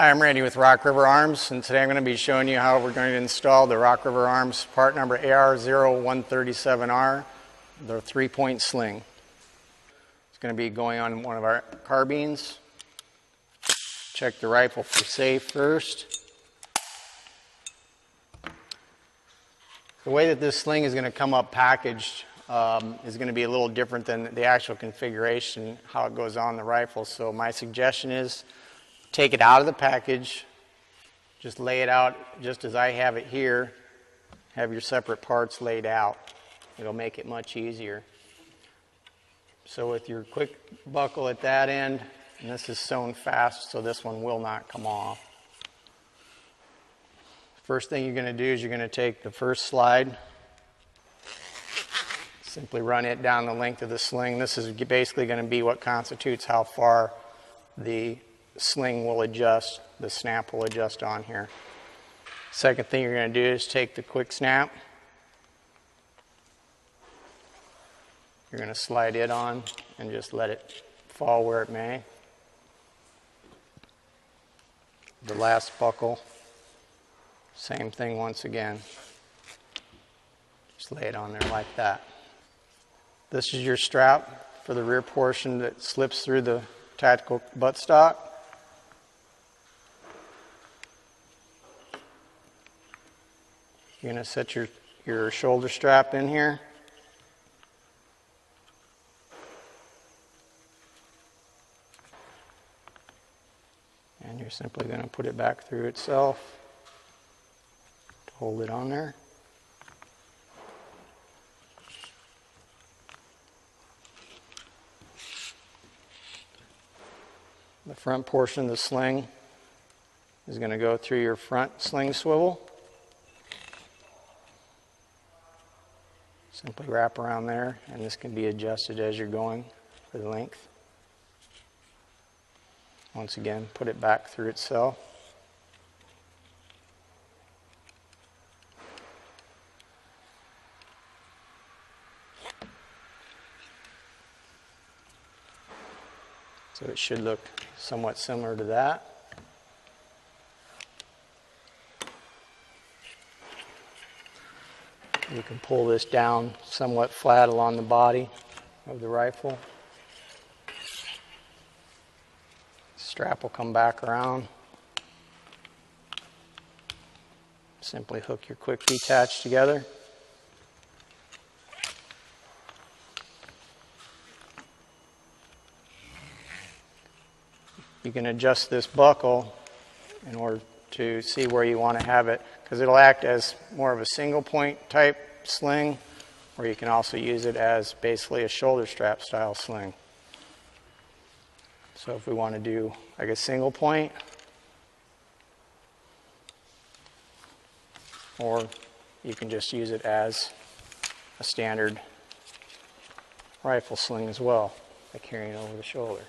Hi, I'm Randy with Rock River Arms, and today I'm going to be showing you how we're going to install the Rock River Arms part number AR0137R, the 3-point sling. It's going to be going on one of our carbines. Check the rifle for safe first. The way that this sling is going to come up packaged is going to be a little different than the actual configuration, how it goes on the rifle. So my suggestion is take it out of the package, just lay it out just as I have it here, have your separate parts laid out. It'll make it much easier. So with your quick buckle at that end, and this is sewn fast so this one will not come off. First thing you're going to do is you're going to take the first slide, simply run it down the length of the sling. This is basically going to be what constitutes how far the sling will adjust, the snap will adjust on here. Second thing you're going to do is take the quick snap. You're going to slide it on and just let it fall where it may. The last buckle, same thing once again. Just lay it on there like that. This is your strap for the rear portion that slips through the tactical buttstock. You're going to set your shoulder strap in here. And you're simply going to put it back through itself to hold it on there. The front portion of the sling is going to go through your front sling swivel. Simply wrap around there, and this can be adjusted as you're going for the length. Once again, put it back through itself. So it should look somewhat similar to that. You can pull this down somewhat flat along the body of the rifle. Strap will come back around. Simply hook your quick detach together. You can adjust this buckle in order to see where you want to have it, because it'll act as more of a single point type sling, or you can also use it as basically a shoulder strap style sling. So if we want to do like a single point, or you can just use it as a standard rifle sling as well by carrying it over the shoulder.